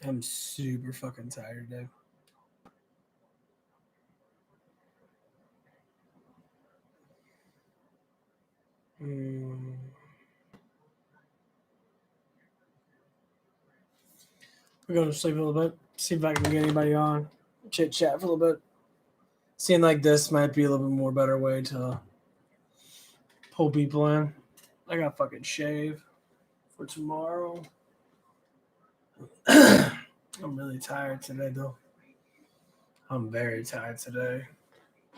I'm super fucking tired, dude. Mm. We're going to sleep a little bit. See if I can get anybody on. Chit chat for a little bit. Seeing like this might be a little bit more better way to pull people in. I got fucking shave for tomorrow. I'm really tired today, though. I'm very tired today.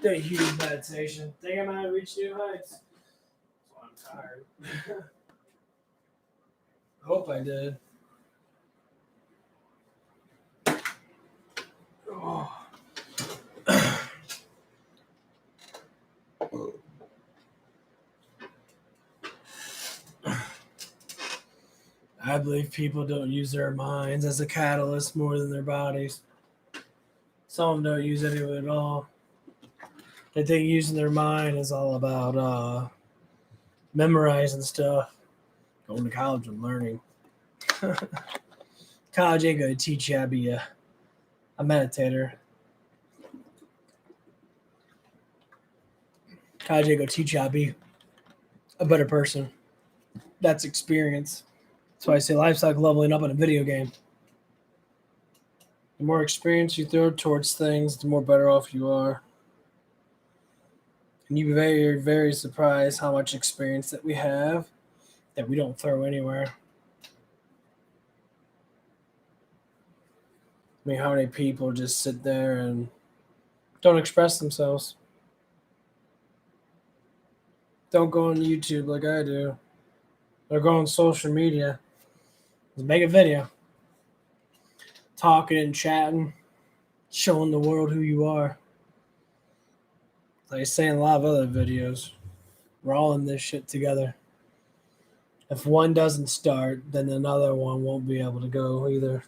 The huge meditation. Think I might have reached new heights. So I'm tired. I hope I did. Oh. I believe people don't use their minds as a catalyst more than their bodies. Some don't use any of it at all. They think using their mind is all about memorizing stuff, going to college and learning. College ain't going to teach you how to be a meditator. College ain't going to teach you how to be a better person. That's experience. That's why I say life's like leveling up in a video game. The more experience you throw towards things, the more better off you are. And you'd be very, very surprised how much experience that we have that we don't throw anywhere. I mean, how many people just sit there and don't express themselves? Don't go on YouTube like I do. Or go on social media. Just make a video. Talking and chatting. Showing the world who you are. Like I say in a lot of other videos, we're all in this shit together. If one doesn't start, then another one won't be able to go either.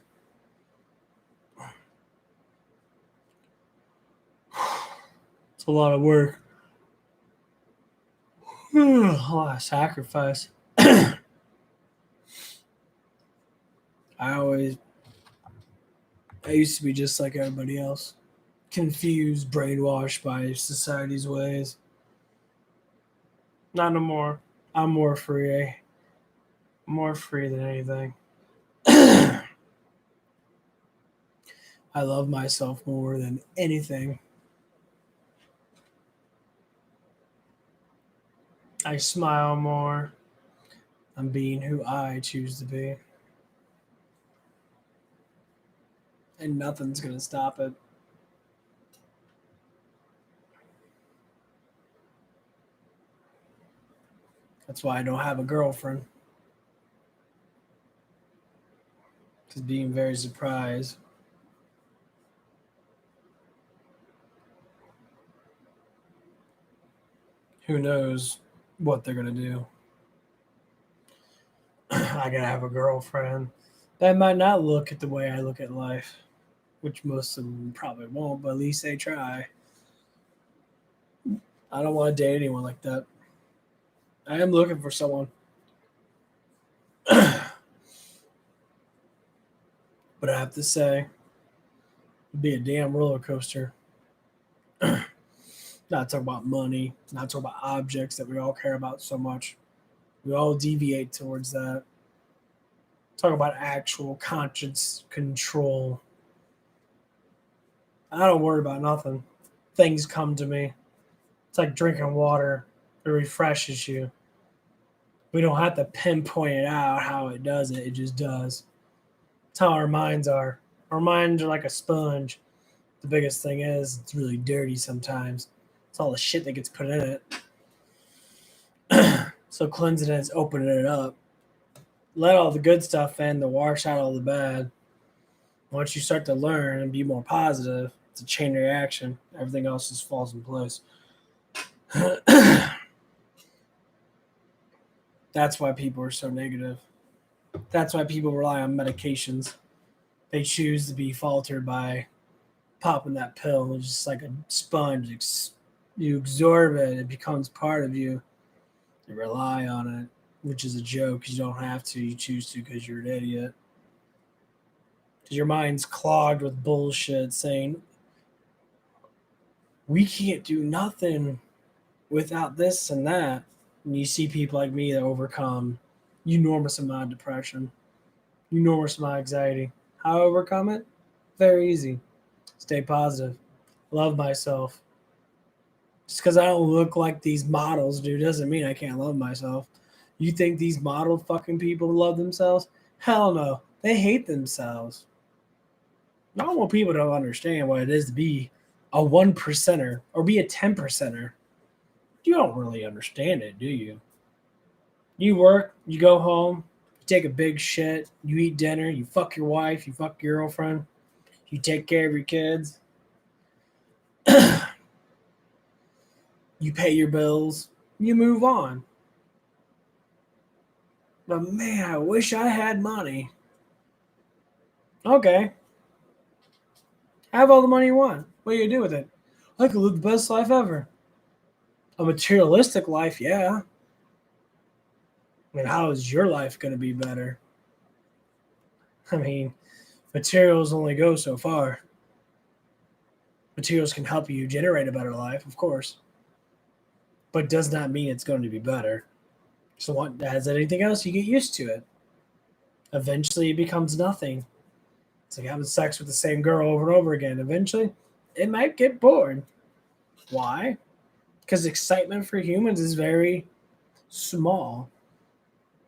It's a lot of work. A lot of sacrifice. I used to be just like everybody else. Confused, brainwashed by society's ways. Not no more. I'm more free. More free than anything. I love myself more than anything. I smile more. I'm being who I choose to be. And nothing's going to stop it. That's why I don't have a girlfriend. Because being very surprised. Who knows what they're going to do. I gotta have a girlfriend that might not look at the way I look at life, which most of them probably won't, but at least they try. I don't want to date anyone like that. I am looking for someone. But I have to say, it'd be a damn roller coaster. Not talk about money, not talk about objects that we all care about so much. We all deviate towards that. Talk about actual conscience control. I don't worry about nothing. Things come to me. It's like drinking water. It refreshes you. We don't have to pinpoint it out how it does it. It just does. It's how our minds are. Our minds are like a sponge. The biggest thing is it's really dirty sometimes. It's all the shit that gets put in it. So cleansing it is opening it up. Let all the good stuff in to wash out all the bad. Once you start to learn and be more positive, it's a chain reaction. Everything else just falls in place. That's why people are so negative. That's why people rely on medications. They choose to be faltered by popping that pill. It's just like a sponge. You absorb it, it becomes part of you. You rely on it. which is a joke. You don't have to. You choose to because you're an idiot. Because your mind's clogged with bullshit saying, we can't do nothing without this and that. And you see people like me that overcome enormous amount of depression, enormous amount of anxiety. How I overcome it? Very easy. Stay positive. Love myself. Just because I don't look like these models, dude, doesn't mean I can't love myself. You think these model fucking people love themselves? Hell no. They hate themselves. Normal people don't understand what it is to be a 1%er or be a 10%er. You don't really understand it, do you? You work, you go home, you take a big shit, you eat dinner, you fuck your wife, you fuck your girlfriend, you take care of your kids, you pay your bills, you move on. But man, I wish I had money. Okay. Have all the money you want. What do you do with it? I could live the best life ever. A materialistic life, yeah. I mean, how is your life going to be better? I mean, materials only go so far. Materials can help you generate a better life, of course, but does not mean it's going to be better. So, what as anything else, you get used to it. Eventually, it becomes nothing. It's like having sex with the same girl over and over again. Eventually, it might get bored. Why? Because excitement for humans is very small.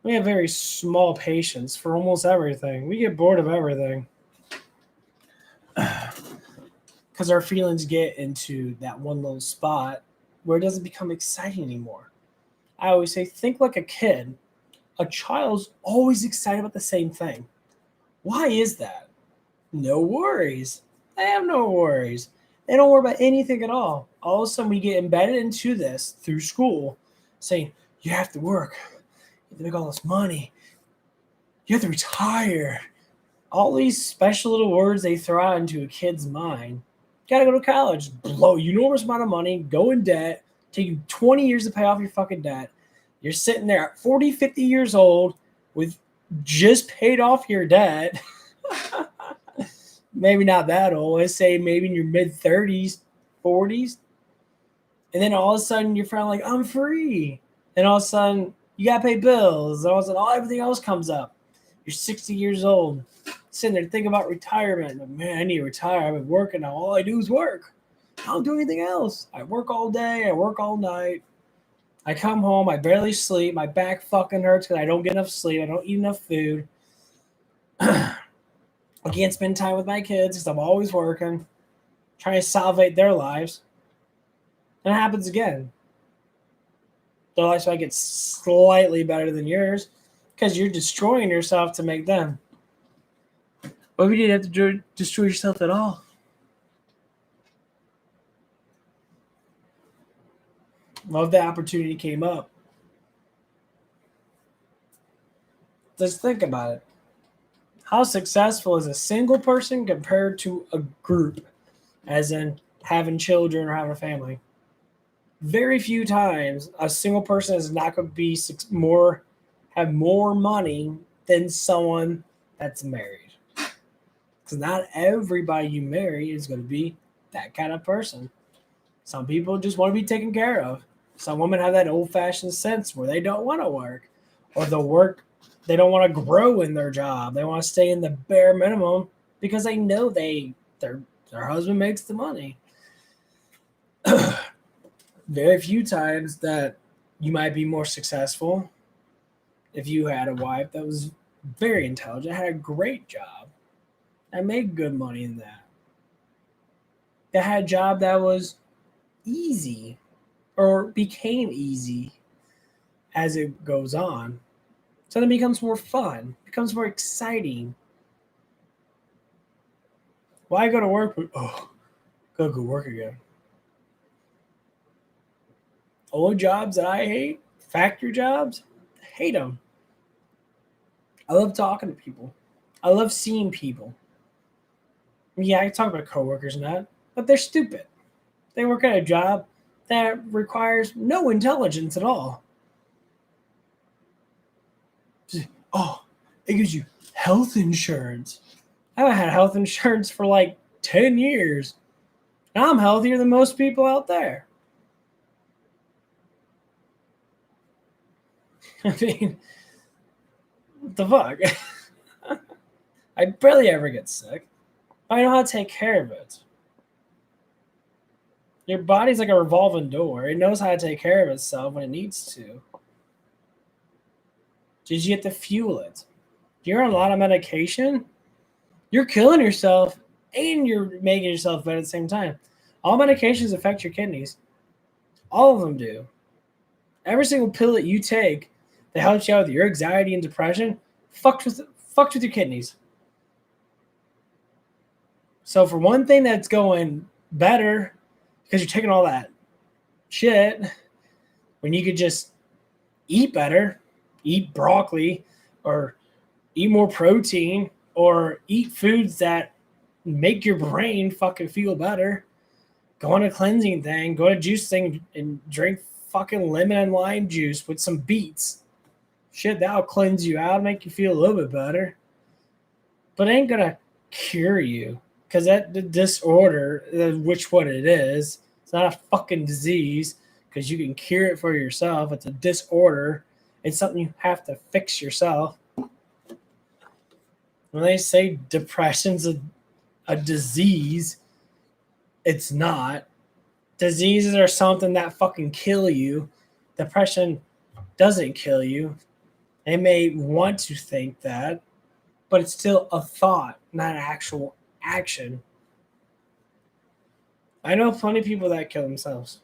We have very small patience for almost everything. We get bored of everything because our feelings get into that one little spot where it doesn't become exciting anymore. I always say, think like a kid. A child's always excited about the same thing. Why is that? No worries. They have no worries. They don't worry about anything at all. All of a sudden, we get embedded into this through school, saying, you have to work. You have to make all this money. You have to retire. All these special little words they throw out into a kid's mind. You gotta go to college, blow enormous amount of money, go in debt, take you 20 years to pay off your fucking debt. You're sitting there at 40, 50 years old with just paid off your debt. Maybe not that old. Let's say maybe in your mid 30s, 40s. And then all of a sudden you're finally like, I'm free. And all of a sudden you gotta pay bills. And all of a sudden everything else comes up. You're 60 years old, sitting there thinking about retirement. Like, man, I need to retire. I've been working now. All I do is work. I don't do anything else. I work all day. I work all night. I come home. I barely sleep. My back fucking hurts because I don't get enough sleep. I don't eat enough food. I can't spend time with my kids because I'm always working, trying to salvate their lives. And it happens again. Their lives might get slightly better than yours because you're destroying yourself to make them. But we didn't have to destroy yourself at all. Love the opportunity came up. Just think about it. How successful is a single person compared to a group, as in having children or having a family? Very few times a single person is not going to be have more money than someone that's married. Because not everybody you marry is going to be that kind of person. Some people just want to be taken care of. Some women have that old-fashioned sense where they don't want to work, or they'll work. They don't want to grow in their job. They want to stay in the bare minimum because they know their husband makes the money. Very few times that you might be more successful if you had a wife that was very intelligent, had a great job, and made good money in that. That had a job that was easy or became easy as it goes on. So then it becomes more fun, becomes more exciting. Why go to work? Gotta go work again. Old jobs that I hate, factory jobs, I hate them. I love talking to people. I love seeing people. Yeah, I talk about coworkers and that, but they're stupid. They work at a job that requires no intelligence at all. Oh, it gives you health insurance. I haven't had health insurance for like 10 years. And I'm healthier than most people out there. I mean, what the fuck? I barely ever get sick. I know how to take care of it. Your body's like a revolving door. It knows how to take care of itself when it needs to. Did you get to fuel it? You're on a lot of medication. You're killing yourself and you're making yourself better at the same time. All medications affect your kidneys. All of them do. Every single pill that you take that helps you out with your anxiety and depression fucked with your kidneys. So for one thing that's going better because you're taking all that shit when you could just eat better, eat broccoli or eat more protein or eat foods that make your brain fucking feel better. Go on a cleansing thing, go to a juice thing and drink fucking lemon and lime juice with some beets. Shit, that'll cleanse you out, make you feel a little bit better. But it ain't gonna cure you. Because that disorder, which what it is, it's not a fucking disease because you can cure it for yourself. It's a disorder. It's something you have to fix yourself. When they say depression's a disease, it's not. Diseases are something that fucking kill you. Depression doesn't kill you. They may want to think that, but it's still a thought, not an actual action. I know plenty of people that kill themselves.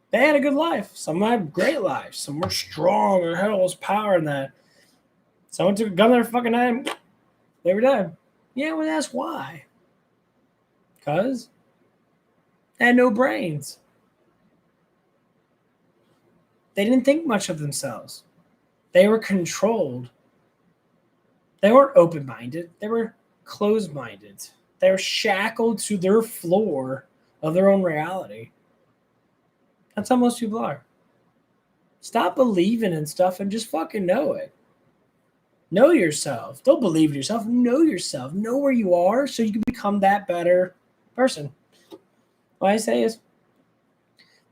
They had a good life. Some had great lives. Some were strong and had all this power in that. Someone took a gun to their fucking head and they were dead. Yeah, well, that's why. Because they had no brains. They didn't think much of themselves. They were controlled. They weren't open-minded. They were closed-minded. They were shackled to their floor of their own reality. That's how most people are. Stop believing in stuff and just fucking know it. Know yourself. Don't believe in yourself. Know yourself. Know where you are so you can become that better person. What I say is,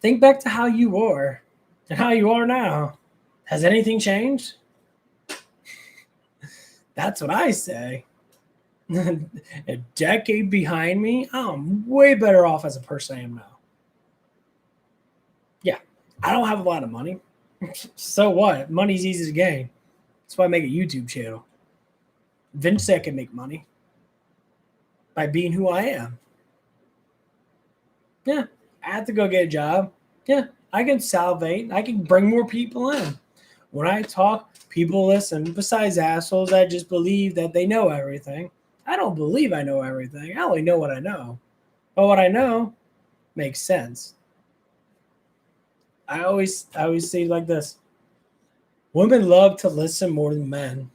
think back to how you were and how you are now. Has anything changed? That's what I say. A decade behind me, I'm way better off as a person I am now. Yeah, I don't have a lot of money. So what? Money's easy to gain. That's why I make a YouTube channel. Eventually, I can make money by being who I am. Yeah, I have to go get a job. Yeah, I can salivate. I can bring more people in. When I talk, people listen. Besides assholes that just believe that they know everything. I don't believe I know everything. I only know what I know. But what I know makes sense. I always say it like this. Women love to listen more than men.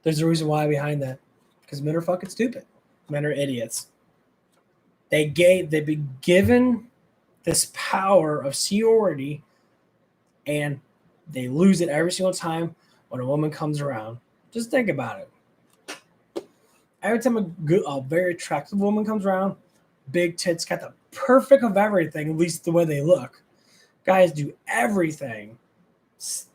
There's a reason why behind that. Because men are fucking stupid. Men are idiots. They've been given this power of seniority and they lose it every single time when a woman comes around. Just think about it. Every time a very attractive woman comes around, big tits, got the perfect of everything, at least the way they look. Guys do everything.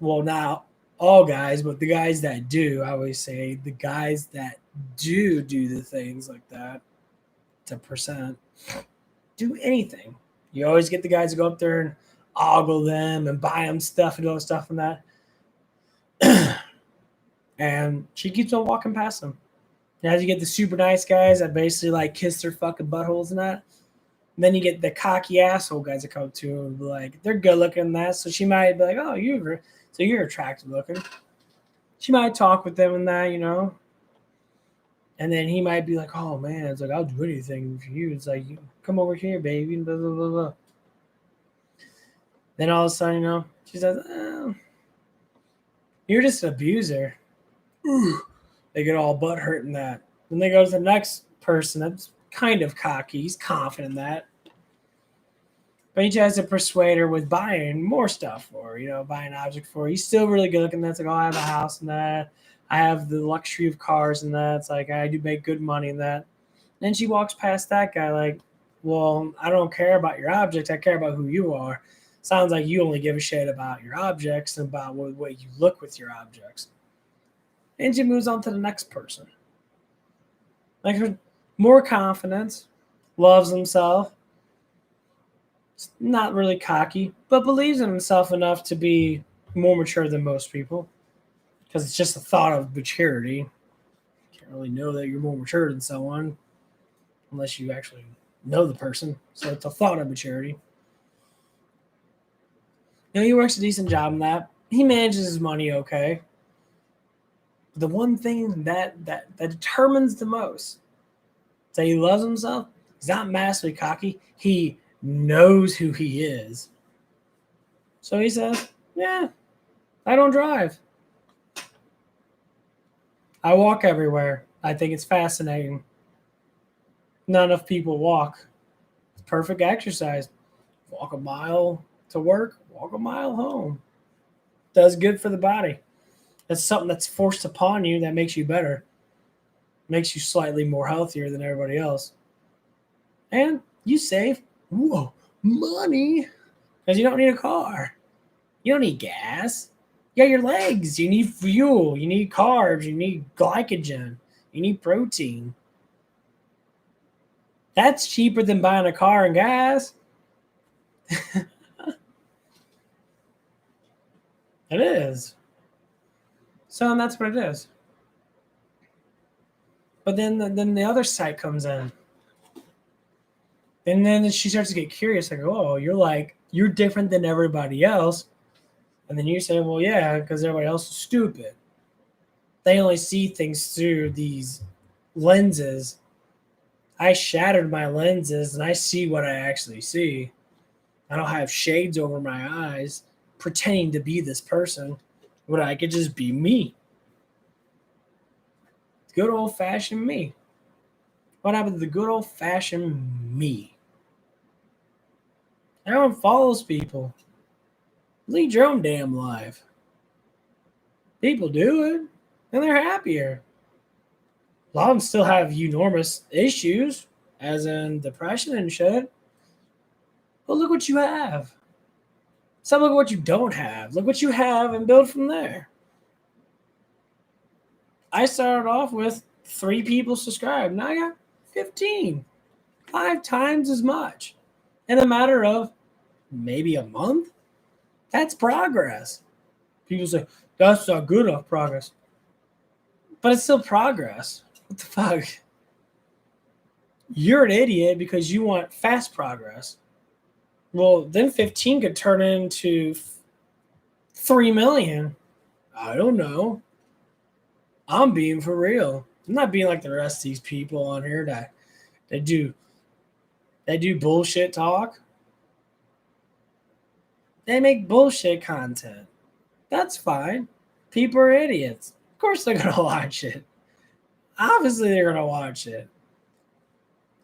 Well, not all guys, but the guys that do, I always say the guys that do the things like that, to percent, do anything. You always get the guys to go up there and ogle them and buy them stuff and all stuff and that. And she keeps on walking past them. And as you get the super nice guys that basically like kiss their fucking buttholes and that. And then you get the cocky asshole guys that come up to her and be like, they're good looking and that. So she might be like, oh, you're attractive looking. She might talk with them and that, you know. And then he might be like, oh man, it's like, I'll do anything for you. It's like, come over here, baby, and blah, blah, blah, blah. Then all of a sudden, you know, she says, oh, you're just an abuser. Ooh. They get all butt hurt in that. Then they go to the next person that's kind of cocky. He's confident in that. But he tries to persuade her with buying more stuff for her, buying an object for her. He's still really good looking. That's like, oh, I have a house and that. I have the luxury of cars and that. It's like, I do make good money and that. Then she walks past that guy like, well, I don't care about your objects. I care about who you are. Sounds like you only give a shit about your objects and about what you look with your objects. And she moves on to the next person. Like her, more confidence, loves himself, not really cocky, but believes in himself enough to be more mature than most people. Because it's just a thought of maturity. You can't really know that you're more mature than someone unless you actually know the person. So it's a thought of maturity. He works a decent job in that. He manages his money okay. The one thing that determines the most is that he loves himself. He's not massively cocky. He knows who he is. So he says, yeah, I don't drive. I walk everywhere. I think it's fascinating. Not enough people walk. It's perfect exercise. Walk a mile to work, walk a mile home. Does good for the body. That's something that's forced upon you that makes you better. Makes you slightly more healthier than everybody else. And you save money because you don't need a car. You don't need gas. You got your legs. You need fuel. You need carbs. You need glycogen. You need protein. That's cheaper than buying a car and gas. It is. So that's what it is. But then the other side comes in. And then she starts to get curious, like, oh, you're different than everybody else. And then you say, well, yeah, because everybody else is stupid. They only see things through these lenses. I shattered my lenses and I see what I actually see. I don't have shades over my eyes pretending to be this person when I could just be me. Good old-fashioned me. What happened to the good old-fashioned me? Everyone follows people. Lead your own damn life. People do it, and they're happier. A lot of them still have enormous issues, as in depression and shit. But look what you have. Stop looking at what you don't have. Look what you have and build from there. I started off with 3 people subscribed. Now I got 15. 5 times as much. In a matter of maybe a month. That's progress. People say, that's not good enough progress. But it's still progress. What the fuck? You're an idiot because you want fast progress. Well, then 15 could turn into 3 million. I don't know. I'm being for real. I'm not being like the rest of these people on here that do bullshit talk. They make bullshit content. That's fine. People are idiots. Of course they're going to watch it. Obviously they're going to watch it.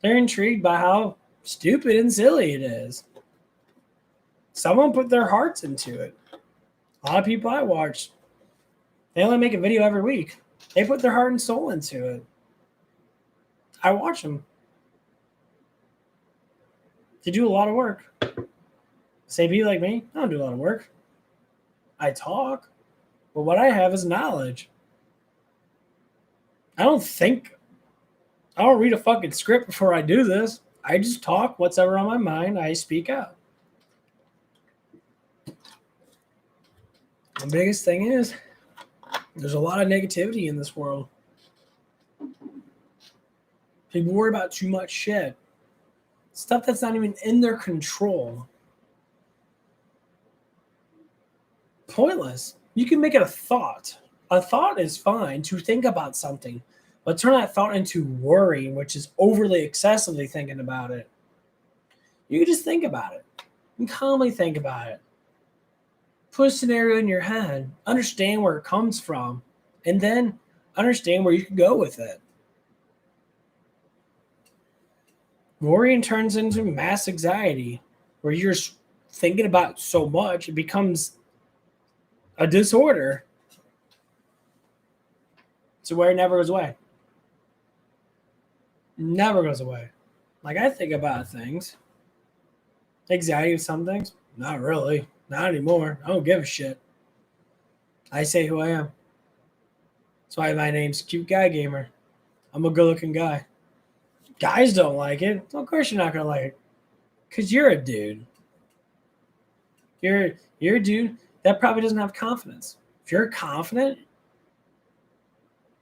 They're intrigued by how stupid and silly it is. Someone put their hearts into it. A lot of people I watch, they only make a video every week. They put their heart and soul into it. I watch them. They do a lot of work. Say be like me, I don't do a lot of work. I talk, but what I have is knowledge. I don't read a fucking script before I do this. I just talk what's ever on my mind. I speak out. The biggest thing is there's a lot of negativity in this world. People worry about too much shit. Stuff that's not even in their control. Pointless. You can make it a thought. A thought is fine to think about something, but turn that thought into worry, which is overly excessively thinking about it. You can just think about it. You can calmly think about it. Put a scenario in your head. Understand where it comes from. And then understand where you can go with it. Worrying turns into mass anxiety. where you're thinking about so much, it becomes a disorder. So where it never goes away. Never goes away. Like I think about things. Anxiety of some things? Not really. Not anymore. I don't give a shit. I say who I am. That's why my name's Cute Guy Gamer. I'm a good looking guy. Guys don't like it. Of course you're not gonna like it. Cause you're a dude. You're a dude that probably doesn't have confidence. If you're confident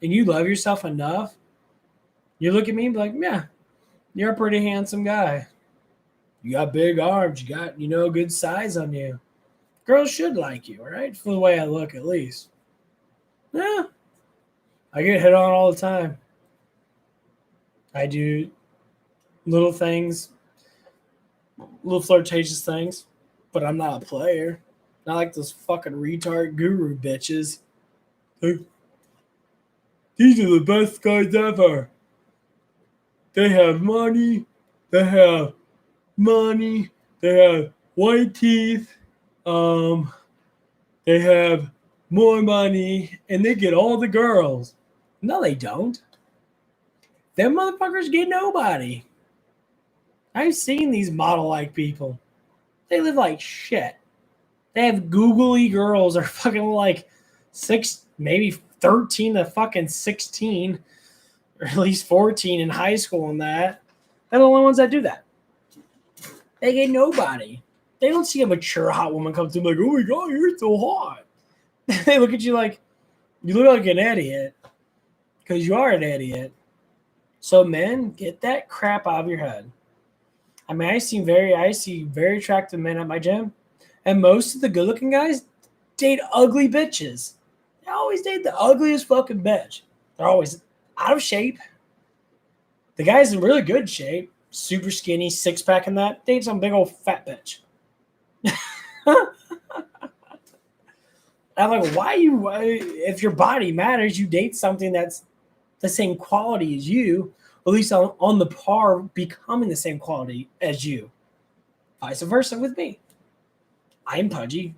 and you love yourself enough, you look at me and be like, yeah, you're a pretty handsome guy. You got big arms, you got, good size on you. Girls should like you, right? For the way I look, at least. Yeah. I get hit on all the time. I do little things, little flirtatious things, but I'm not a player. Not like those fucking retard guru bitches. These are the best guys ever. They have money. They have white teeth. They have more money, and they get all the girls. No, they don't. Them motherfuckers get nobody. I've seen these model-like people. They live like shit. They have googly girls are fucking like 6, maybe 13 to fucking 16, or at least 14 in high school and that. They're the only ones that do that. They get nobody. They don't see a mature hot woman come to them like, oh my God, you're so hot. They look at you like, you look like an idiot. Because you are an idiot. So men, get that crap out of your head. I mean, I see very attractive men at my gym. And most of the good-looking guys date ugly bitches. They always date the ugliest fucking bitch. They're always out of shape. The guy's in really good shape. Super skinny, six-pack and that. Date some big old fat bitch. I'm like, if your body matters, you date something that's the same quality as you, at least on the par becoming the same quality as you. Vice versa with me. I'm pudgy.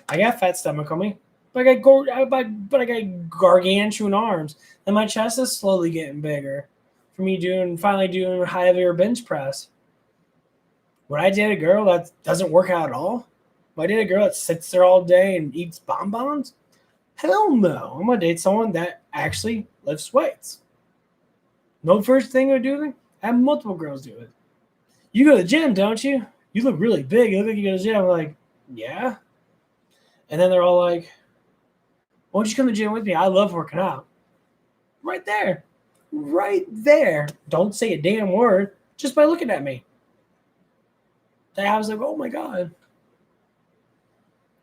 I got fat stomach on me. But I got gargantuan arms. And my chest is slowly getting bigger for me finally doing heavier bench press. Would I date a girl that doesn't work out at all? Would I date a girl that sits there all day and eats bonbons? Hell no. I'm going to date someone that actually lifts weights. No first thing I do, I have multiple girls do it. You go to the gym, don't you? You look really big. You look like you go to the gym. I'm like, yeah. And then they're all like, why don't you come to the gym with me? I love working out. Right there. Right there. Don't say a damn word just by looking at me. I was like, oh my God.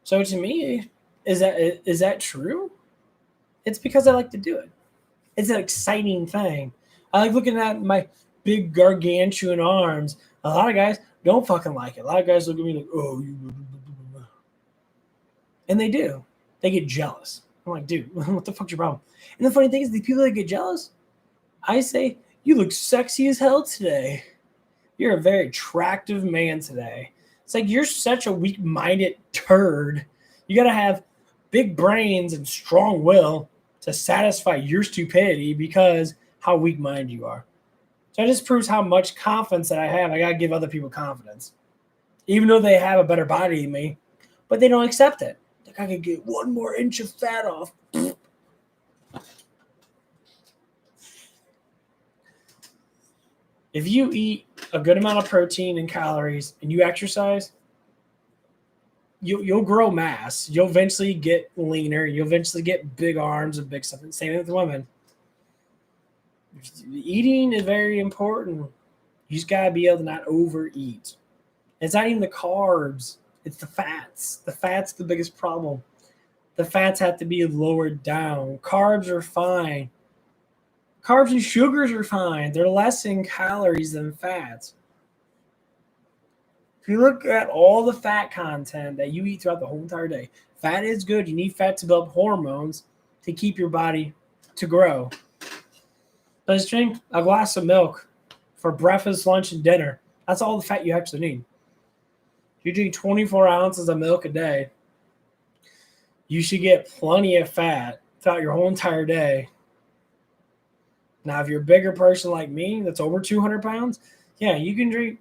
So to me, is that true? It's because I like to do it. It's an exciting thing. I like looking at my big gargantuan arms. A lot of guys don't fucking like it. A lot of guys look at me like, oh, you. And they do. They get jealous. I'm like, dude, what the fuck's your problem? And the funny thing is, the people that get jealous, I say, you look sexy as hell today. You're a very attractive man today. It's like you're such a weak-minded turd. You got to have big brains and strong will to satisfy your stupidity because how weak-minded you are. So it just proves how much confidence that I have. I got to give other people confidence. Even though they have a better body than me, but they don't accept it. Like I could get 1 more inch of fat off. If you eat a good amount of protein and calories and you exercise, you'll grow mass. You'll eventually get leaner. You'll eventually get big arms and big stuff. Same with women. Eating is very important. You just got to be able to not overeat. It's not even the carbs. It's the fats. The fat's the biggest problem. The fats have to be lowered down. Carbs are fine. Carbs and sugars are fine. They're less in calories than fats. If you look at all the fat content that you eat throughout the whole entire day, fat is good. You need fat to build hormones to keep your body to grow. But just drink a glass of milk for breakfast, lunch, and dinner. That's all the fat you actually need. You drink 24 ounces of milk a day, you should get plenty of fat throughout your whole entire day. Now, if you're a bigger person like me that's over 200 pounds, yeah, you can drink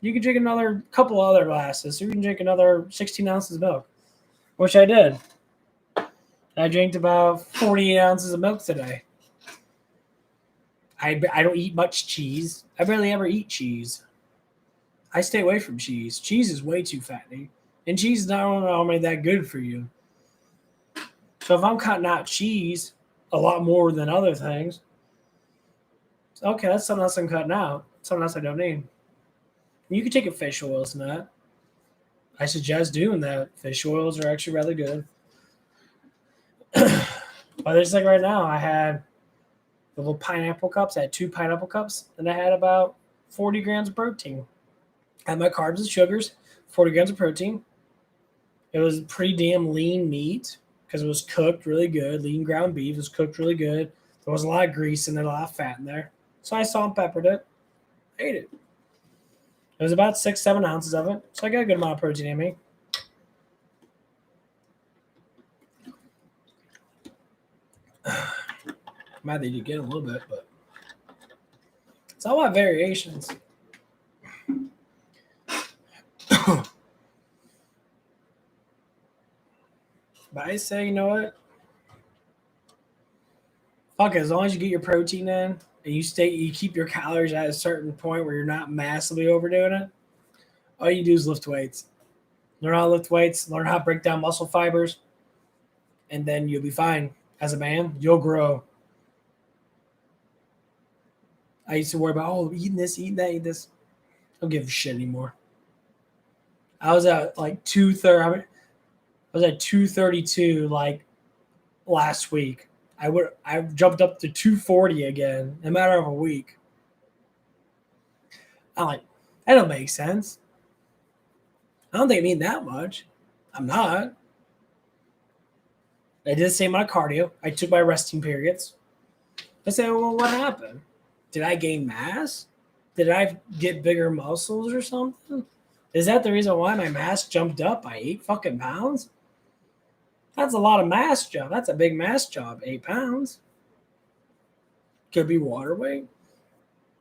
another couple other glasses. So you can drink another 16 ounces of milk, which I did. I drank about 48 ounces of milk today. I don't eat much cheese. I barely ever eat cheese. I stay away from cheese. Cheese is way too fattening. And cheese is not only that good for you. So if I'm cutting out cheese a lot more than other things, okay, that's something else I'm cutting out. Something else I don't need. You can take a fish oils and that. I suggest doing that. Fish oils are actually really good. But just like right now, I had the little pineapple cups. I had 2 pineapple cups, and I had about 40 grams of protein. I had my carbs and sugars, 40 grams of protein. It was pretty damn lean meat because it was cooked really good. Lean ground beef was cooked really good. There was a lot of grease in there, a lot of fat in there. So I salt and peppered it. Ate it. It was about 6-7 ounces of it. So I got a good amount of protein in me. Might need to get a little bit, but it's all about variations. But I say, you know what? Fuck it, as long as you get your protein in and you keep your calories at a certain point where you're not massively overdoing it, all you do is lift weights. Learn how to lift weights, learn how to break down muscle fibers, and then you'll be fine. As a man, you'll grow. I used to worry about, eating this, eating that, eating this. I don't give a shit anymore. I was at like 230. I was at 232 like last week. I jumped up to 240 again in a matter of a week. I'm like, that don't make sense. I don't think I mean that much. I'm not. I did the same on cardio. I took my resting periods. I said, well, what happened? Did I gain mass? Did I get bigger muscles or something? Is that the reason why my mass jumped up by 8 fucking pounds? That's a lot of mass job. That's a big mass job. 8 pounds. Could be water weight.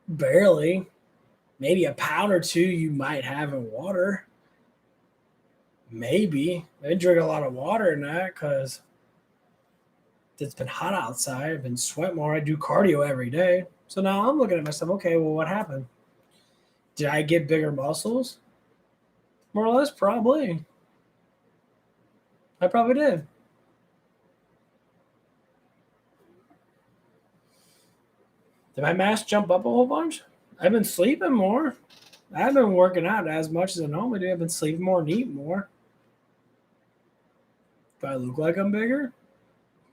Barely. Maybe a pound or 2 you might have in water. Maybe. I drink a lot of water in that because it's been hot outside. I've been sweating more. I do cardio every day. So now I'm looking at myself, okay, well, what happened? Did I get bigger muscles? More or less, probably. I probably did. Did my mass jump up a whole bunch? I've been sleeping more. I haven't been working out as much as I normally do. I've been sleeping more and eating more. Do I look like I'm bigger?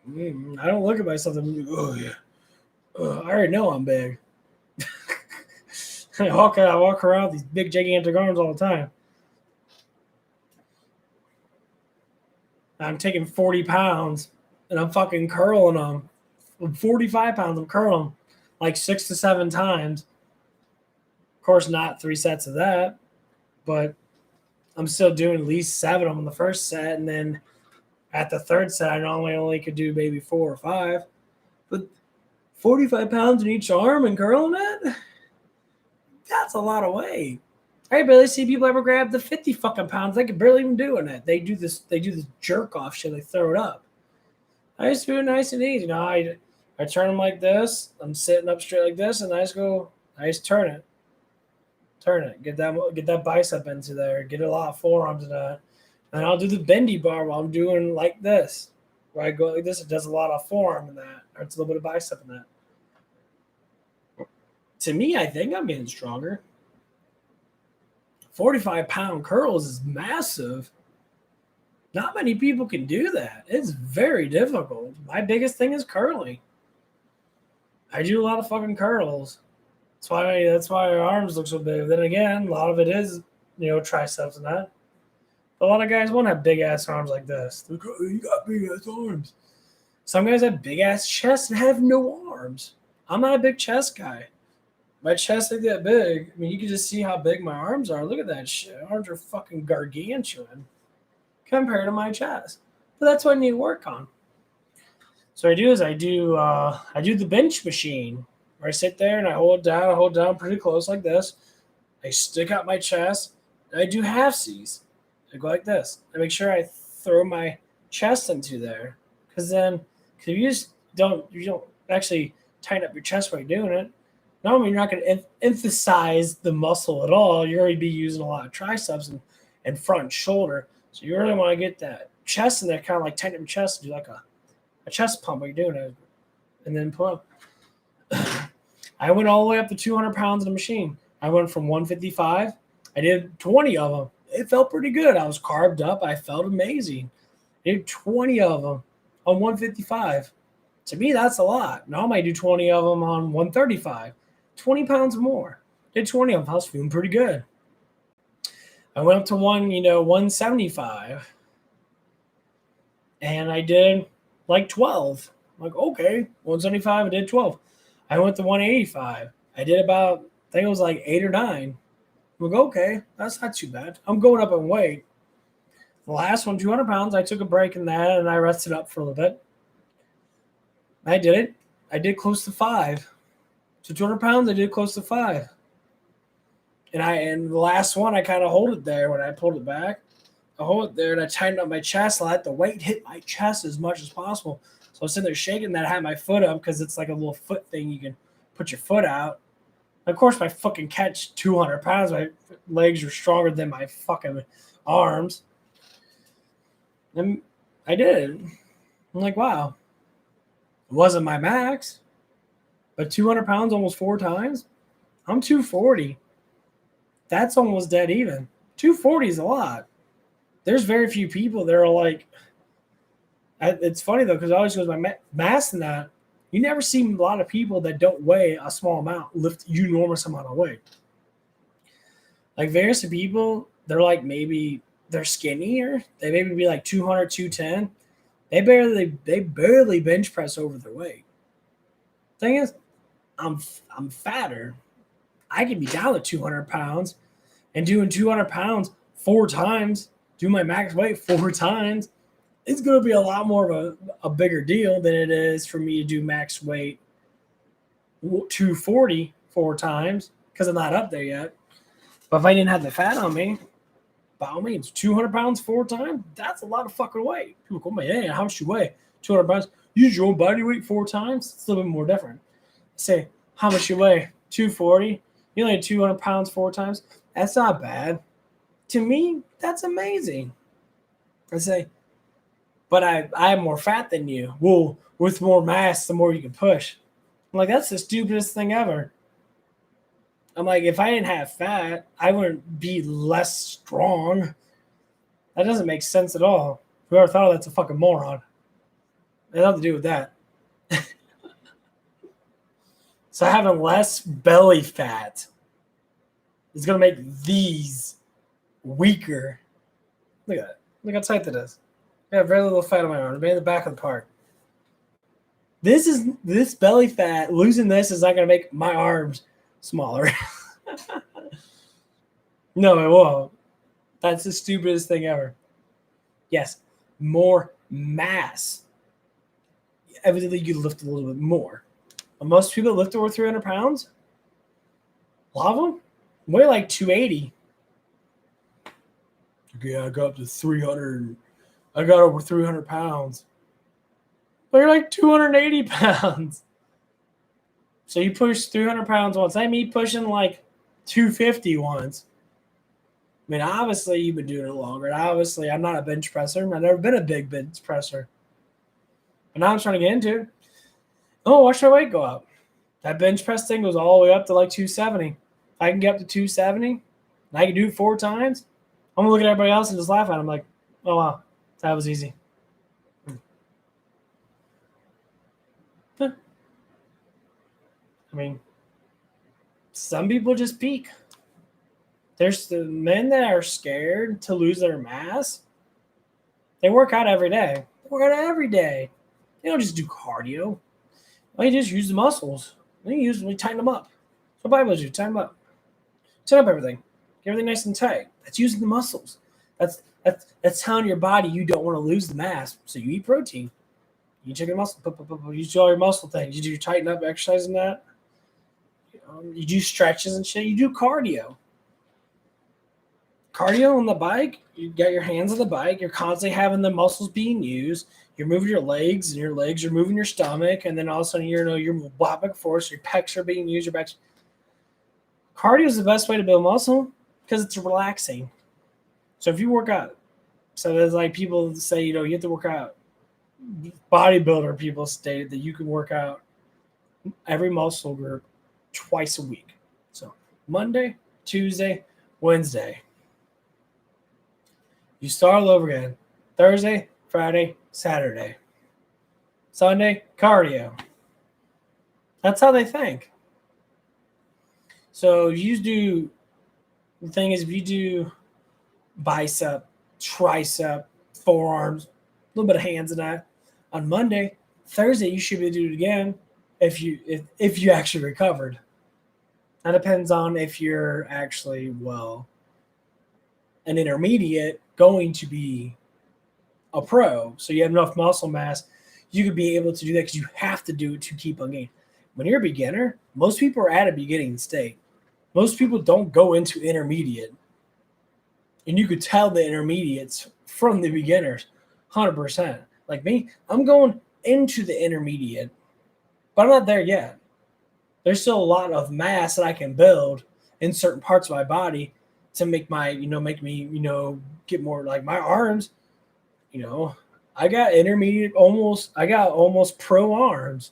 I don't look at myself and be, oh, yeah. I already know I'm big. I walk around with these big, gigantic arms all the time. I'm taking 40 pounds and I'm fucking curling them. I'm 45 pounds, I'm curling them like 6 to 7 times. Of course, not 3 sets of that, but I'm still doing at least 7 of them in the first set. And then at the third set, I normally only could do maybe 4 or 5. But 45 pounds in each arm and curling it? That's a lot of weight. I barely see people ever grab the 50 fucking pounds. They can barely even do it. They do this jerk off shit. They throw it up. I just do it nice and easy. I turn them like this. I'm sitting up straight like this, and I just turn it. Turn it. Get that bicep into there. Get a lot of forearms in that. And I'll do the bendy bar while I'm doing like this. Where I go like this, it does a lot of forearm in that. Or it's a little bit of bicep in that. To me, I think I'm getting stronger. 45-pound curls is massive. Not many people can do that. It's very difficult. My biggest thing is curling. I do a lot of fucking curls. That's why our arms look so big. Then again, a lot of it is, triceps and that. But a lot of guys won't have big ass arms like this. Like, oh, you got big ass arms. Some guys have big ass chests and have no arms. I'm not a big chest guy. My chest ain't that big. I mean, you can just see how big my arms are. Look at that shit. Arms are fucking gargantuan compared to my chest. But that's what I need to work on. So what I do is I do the bench machine where I sit there and I hold down pretty close like this. I stick out my chest. And I do half C's. I go like this. I make sure I throw my chest into there, because then, cause you don't actually tighten up your chest while you're doing it. Normally, you're not going to emphasize the muscle at all. You're going to be using a lot of triceps and front shoulder. So you really want to get that chest in there, kind of like tighten up your chest and do like a chest pump while you're doing it, and then pull up. I went all the way up to 200 pounds in the machine. I went from 155. I did 20 of them. It felt pretty good. I was carved up. I felt amazing. I did 20 of them on 155. To me, that's a lot. Now I might do 20 of them on 135. 20 pounds more. Did 20 of them. I was feeling pretty good. I went up to 175. And I did like 12. I'm like, okay, 175, I did 12. I went to 185. I did about, I think it was like 8 or 9. I'm like, okay, that's not too bad. I'm going up in weight. The last one, 200 pounds, I took a break in that and I rested up for a little bit. I did it. I did close to 5. So 200 pounds, I did close to 5. And the last one, I kind of hold it there when I pulled it back. I hold it there and I tightened up my chest. I let the weight hit my chest as much as possible. So I was sitting there shaking that. I had my foot up because it's like a little foot thing. You can put your foot out. Of course, my fucking catch 200 pounds. My legs are stronger than my fucking arms. And I did it. I'm like, wow. It wasn't my max, but 200 pounds almost 4 times. I'm 240. That's almost dead even. 240 is a lot. There's very few people that are like, it's funny though, because I always goes my mass and that. You never see a lot of people that don't weigh a small amount lift enormous amount of weight. Like various people, they're like maybe they're skinnier. They maybe be like 200, 210. They barely bench press over their weight. Thing is, I'm fatter. I can be down to 200 pounds and doing 200 pounds 4 times, do my max weight 4 times. It's going to be a lot more of a bigger deal than it is for me to do max weight 240 4 times because I'm not up there yet. But if I didn't have the fat on me, by all means, 200 pounds 4 times, that's a lot of fucking weight. People go, man, how much you weigh? 200 pounds. Use your own body weight 4 times. It's a little bit more different. Say, how much you weigh? 240. You only 200 pounds 4 times. That's not bad. To me, that's amazing. I say, but I have more fat than you. Well, with more mass, the more you can push. I'm like, that's the stupidest thing ever. I'm like, if I didn't have fat, I wouldn't be less strong. That doesn't make sense at all. Whoever thought of that's a fucking moron. It had nothing to do with that. So having less belly fat is going to make these weaker. Look at that. Look how tight that is. I have very little fat on my arm. I'm in the back of the part. This belly fat, losing this is not going to make my arms smaller. No, it won't. That's the stupidest thing ever. Yes, more mass. Evidently, you lift a little bit more. But most people lift over 300 pounds. A lot of them weigh like 280. Yeah, I got up to 300. I got over 300 pounds. But you're like 280 pounds. So you push 300 pounds once. I me pushing like 250 once. I mean, obviously, you've been doing it longer. And obviously, I'm not a bench presser. I've never been a big bench presser. But now I'm trying to get into it. Oh, watch my weight go up. That bench press thing goes all the way up to like 270. If I can get up to 270, and I can do it 4 times, I'm going to look at everybody else and just laugh at them like, oh, wow, that was easy. I mean, some people just peak. There's the men that are scared to lose their mass. They work out every day. They work out every day. They don't just do cardio. They just use the muscles. We tighten them up. So bodybuilders do tighten up everything, get everything nice and tight. That's using the muscles. That's telling your body you don't want to lose the mass, so you eat protein. You check your muscle, you do all your muscle things. You do your tighten up exercise and that. You do stretches and shit. You do cardio. Cardio on the bike, you got your hands on the bike, you're constantly having the muscles being used. You're moving your legs, and your legs are moving your stomach, and then all of a sudden you're back force, your pecs are being used, your backs. Cardio is the best way to build muscle because it's relaxing. So if you work out, so there's like people say, you have to work out. Bodybuilder people state that you can work out every muscle group twice a week. So Monday, Tuesday, Wednesday. You start all over again. Thursday, Friday, Saturday. Sunday, cardio. That's how they think. So the thing is, if you do bicep, tricep, forearms, a little bit of hands in that, on Monday, Thursday, you should be able to do it again if you actually recovered. That depends on if you're actually, an intermediate going to be a pro. So you have enough muscle mass, you could be able to do that because you have to do it to keep on gaining. When you're a beginner, most people are at a beginning state. Most people don't go into intermediate. And you could tell the intermediates from the beginners, 100%. Like me, I'm going into the intermediate, but I'm not there yet. There's still a lot of mass that I can build in certain parts of my body to make me get more like my arms. I got almost pro arms.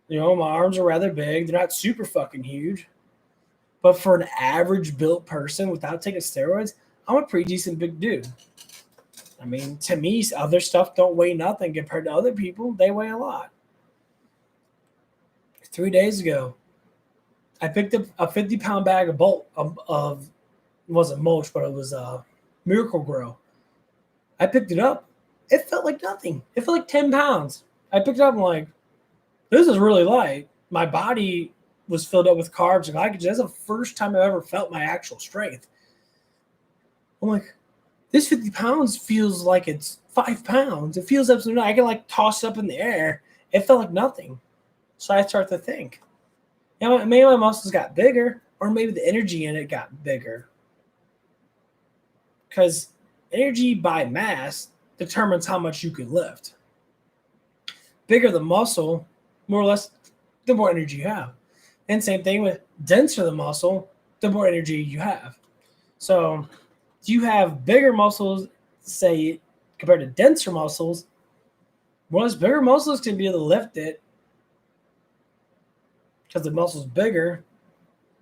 My arms are rather big. They're not super fucking huge. But for an average built person without taking steroids, I'm a pretty decent big dude. I mean, to me, other stuff don't weigh nothing compared to other people. They weigh a lot. 3 days ago, I picked up a 50-pound bag of it wasn't mulch, but it was Miracle Grow. I picked it up. It felt like nothing. It felt like 10 pounds. I picked it up and I'm like, this is really light. My body was filled up with carbs and glycogen. That's the first time I've ever felt my actual strength. I'm like, this 50 pounds feels like it's 5 pounds. It feels absolutely not. I can toss it up in the air. It felt like nothing. So I start to think, maybe my muscles got bigger, or maybe the energy in it got bigger. Because energy by mass determines how much you can lift. Bigger the muscle, more or less, the more energy you have. And same thing with denser the muscle, the more energy you have. So if you have bigger muscles, say, compared to denser muscles, more or less bigger muscles can be able to lift it because the muscle's bigger.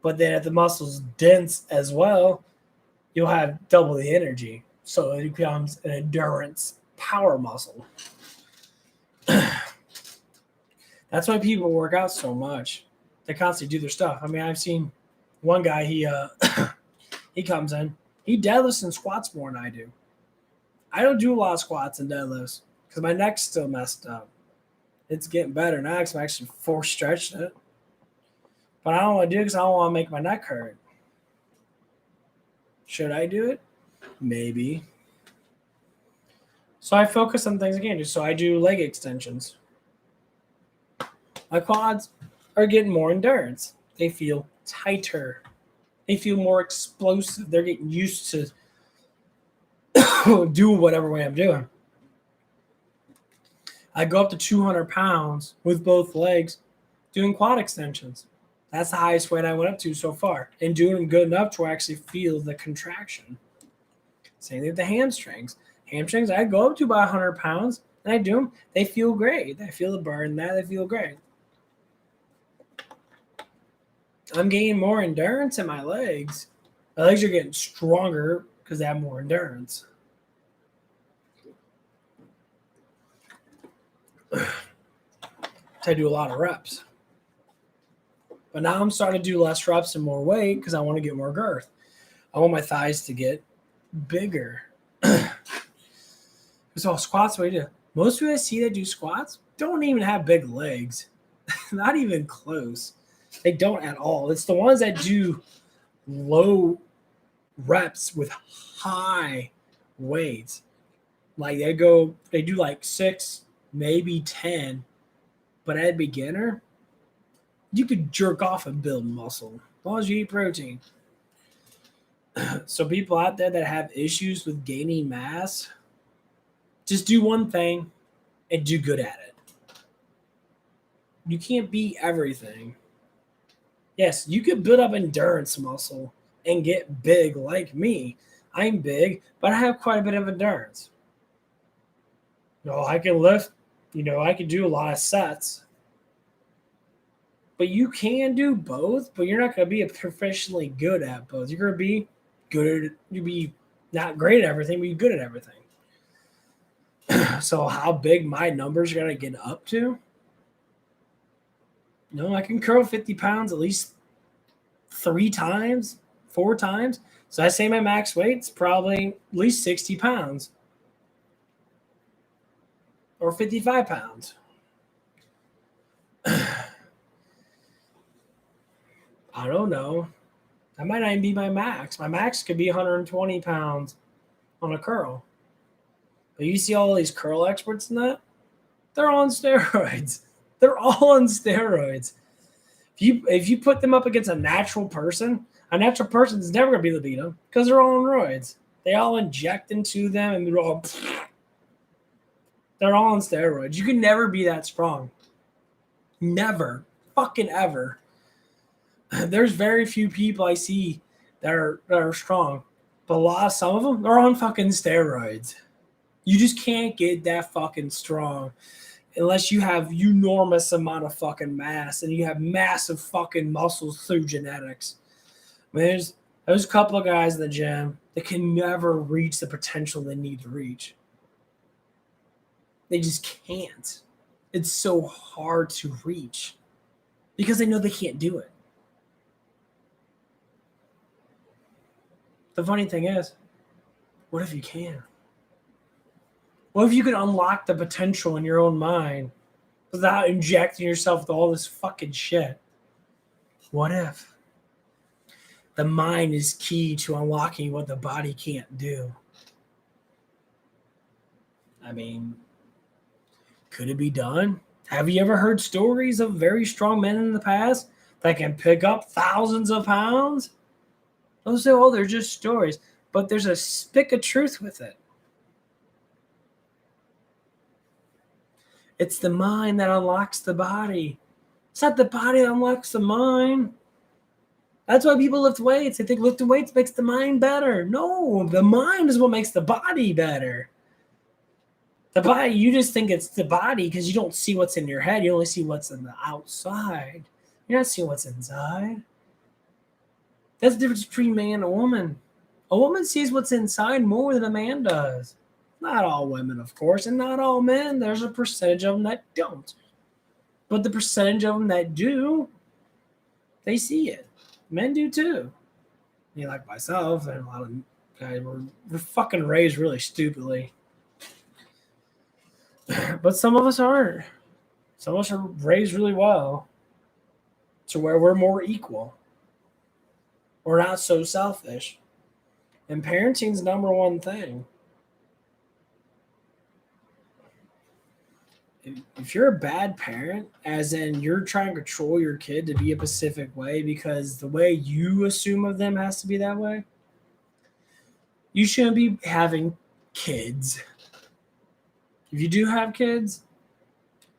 But then if the muscle's dense as well, you'll have double the energy. So it becomes an endurance power muscle. That's why people work out so much. They constantly do their stuff. I mean, I've seen one guy, he comes in, he deadlifts and squats more than I do. I don't do a lot of squats and deadlifts because my neck's still messed up. It's getting better now because I'm actually force stretching it. But I don't want to do it because I don't want to make my neck hurt. Should I do it? Maybe. So I focus on things again. So I do leg extensions. My quads are getting more endurance. They feel tighter. They feel more explosive. They're getting used to do whatever way I'm doing. I go up to 200 pounds with both legs doing quad extensions. That's the highest weight I went up to so far, and doing good enough to actually feel the contraction. Same thing with the hamstrings. Hamstrings, I go up to about 100 pounds, and I do them. They feel great. I feel the burn. They feel great. I'm gaining more endurance in my legs. My legs are getting stronger because they have more endurance. I do a lot of reps. But now I'm starting to do less reps and more weight because I want to get more girth. I want my thighs to get bigger. So squats, what do you do? Most people I see that do squats don't even have big legs. Not even close. They don't at all. It's the ones that do low reps with high weights. Like they do like 6, maybe 10, but at a beginner, you could jerk off and build muscle as long as you eat protein. So people out there that have issues with gaining mass, just do one thing and do good at it. You can't be everything. Yes, you could build up endurance muscle and get big like me. I'm big, but I have quite a bit of endurance. I can lift, I can do a lot of sets. But you can do both, but you're not going to be professionally good at both. You're going to be good at, you'll be not great at everything, but you're good at everything. So how big my numbers are going to get up to? I can curl 50 pounds at least 3 times, 4 times. So I say my max weight's probably at least 60 pounds or 55 pounds. I don't know. That might not even be my max. My max could be 120 pounds on a curl. But you see all these curl experts in that? They're on steroids. They're all on steroids. If you put them up against a natural person's never going to be able to beat them because they're all on roids. They all inject into them and they're all on steroids. You can never be that strong. Never. Fucking ever. There's very few people I see that are strong. But some of them, they're on fucking steroids. You just can't get that fucking strong unless you have enormous amount of fucking mass and you have massive fucking muscles through genetics. I mean, there's a couple of guys in the gym that can never reach the potential they need to reach. They just can't. It's so hard to reach because they know they can't do it. The funny thing is, what if you can? What if you could unlock the potential in your own mind without injecting yourself with all this fucking shit? What if? The mind is key to unlocking what the body can't do. I mean, could it be done? Have you ever heard stories of very strong men in the past that can pick up thousands of pounds? They'll say, oh, they're just stories. But there's a spick of truth with it. It's the mind that unlocks the body. It's not the body that unlocks the mind. That's why people lift weights. They think lifting weights makes the mind better. No, the mind is what makes the body better. The body, you just think it's the body because you don't see what's in your head. You only see what's in the outside. You're not seeing what's inside. That's the difference between man and a woman. A woman sees what's inside more than a man does. Not all women, of course, and not all men. There's a percentage of them that don't. But the percentage of them that do, they see it. Men do too. Like myself, and a lot of guys we're fucking raised really stupidly. But some of us aren't. Some of us are raised really well to where we're more equal. We're not so selfish. And parenting's number one thing. If you're a bad parent, as in you're trying to control your kid to be a specific way because the way you assume of them has to be that way, you shouldn't be having kids. If you do have kids,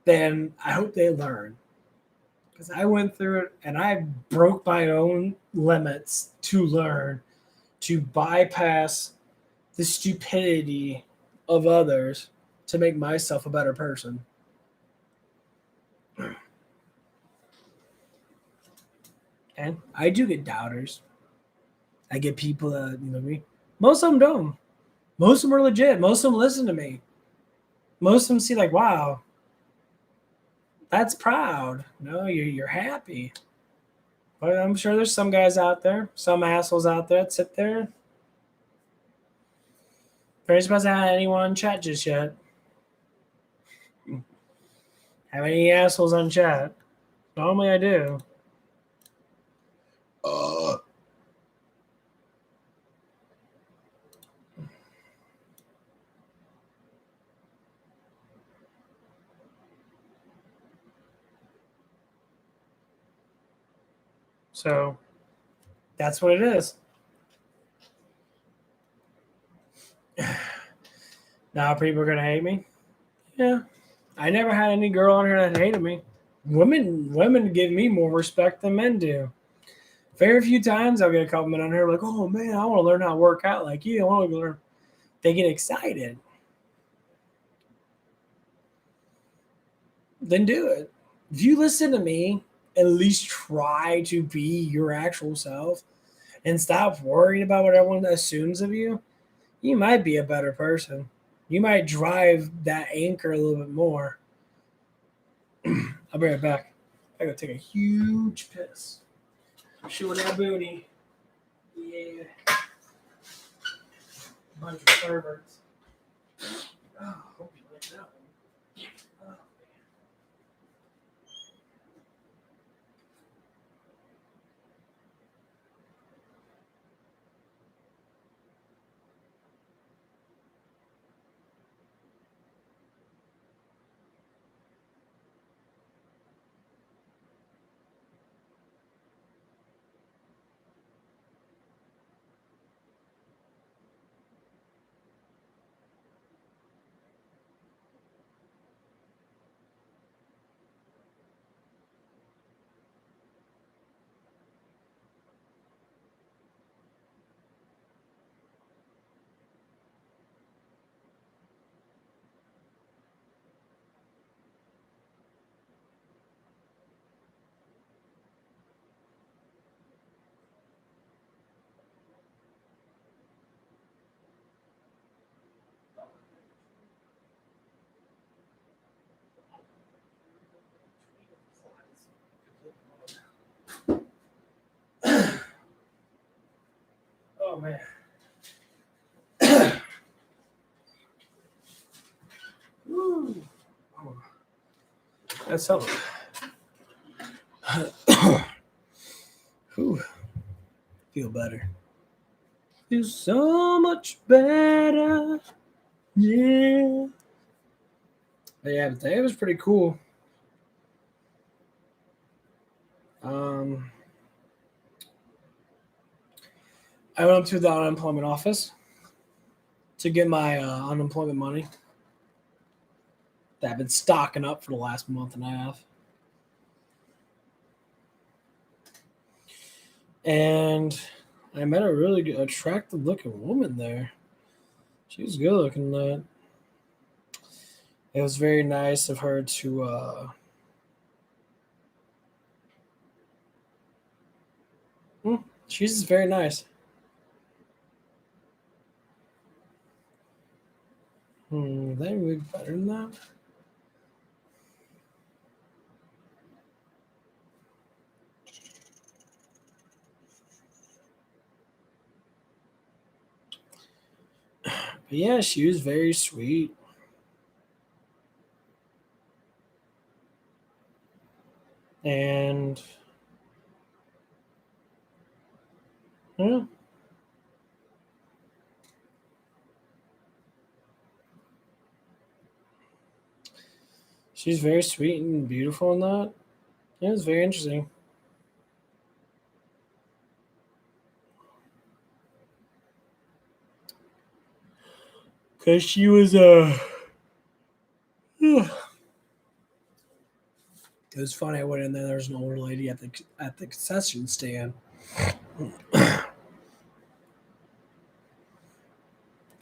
then I hope they learn. Because I went through it and I broke my own limits to learn, to bypass the stupidity of others to make myself a better person. And I do get doubters. I get people that, me. Most of them don't. Most of them are legit. Most of them listen to me. Most of them see like, wow, that's proud. No, you're happy. But I'm sure there's some guys out there, some assholes out there that sit there. Very surprised I had anyone on chat just yet. Have any assholes on chat? Normally I do. So that's what it is. Now people are gonna hate me. Yeah, I never had any girl on here that hated me. Women give me more respect than men do. Very few times I'll get a couple men on here like, oh man, I want to learn how to work out like you. I want to learn. They get excited. Then do it. If you listen to me, at least try to be your actual self and stop worrying about what everyone assumes of you. You might be a better person. You might drive that anchor a little bit more. I'll be right back. I gotta take a huge piss. Showing that booty. Yeah. Bunch of perverts. Oh, hope you like that one. Oh. Oh man. Woo. Oh, that's something. Whew. Feel better. Feel so much better. Yeah. But yeah, today was pretty cool. Um, I went up to the unemployment office to get my unemployment money that I've been stocking up for the last month and a half. And I met a really good, attractive looking woman there. She was good looking. It was very nice of her to. She's very nice. That would be better than that. But yeah, she was very sweet. And yeah, she's very sweet and beautiful in that. Yeah, it was very interesting. Cause she was it was funny. I went in there. There was an older lady at the concession stand,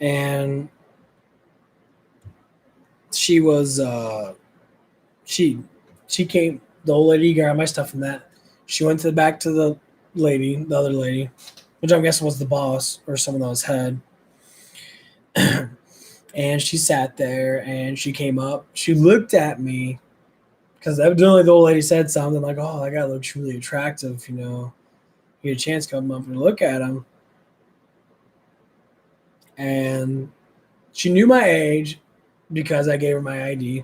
and she was she she came. The old lady grabbed my stuff from that. She went to the back to the other lady, which I'm guessing was the boss or someone that was head. And she sat there and she came up. She looked at me because evidently the old lady said something like, "Oh, that guy looks really attractive." You get a chance to come up and look at him. And she knew my age because I gave her my ID,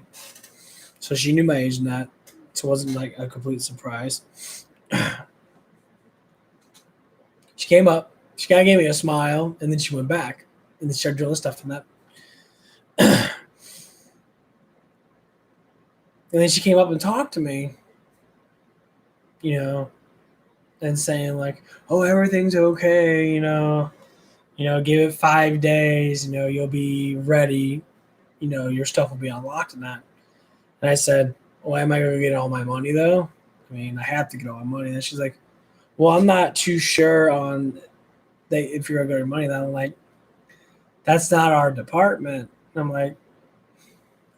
so she knew my age and that. So it wasn't like a complete surprise. She came up, she kind of gave me a smile, and then she went back and then started doing stuff from that. And then she came up and talked to me, you know, and saying like, "Oh, everything's okay," give it 5 days, you'll be ready, your stuff will be unlocked and that. And I said, "Well, am I going to get all my money though? I mean, I have to get all my money." And she's like, "Well, I'm not too sure on if you're going to get your money." Then I'm like, "That's not our department." And I'm like,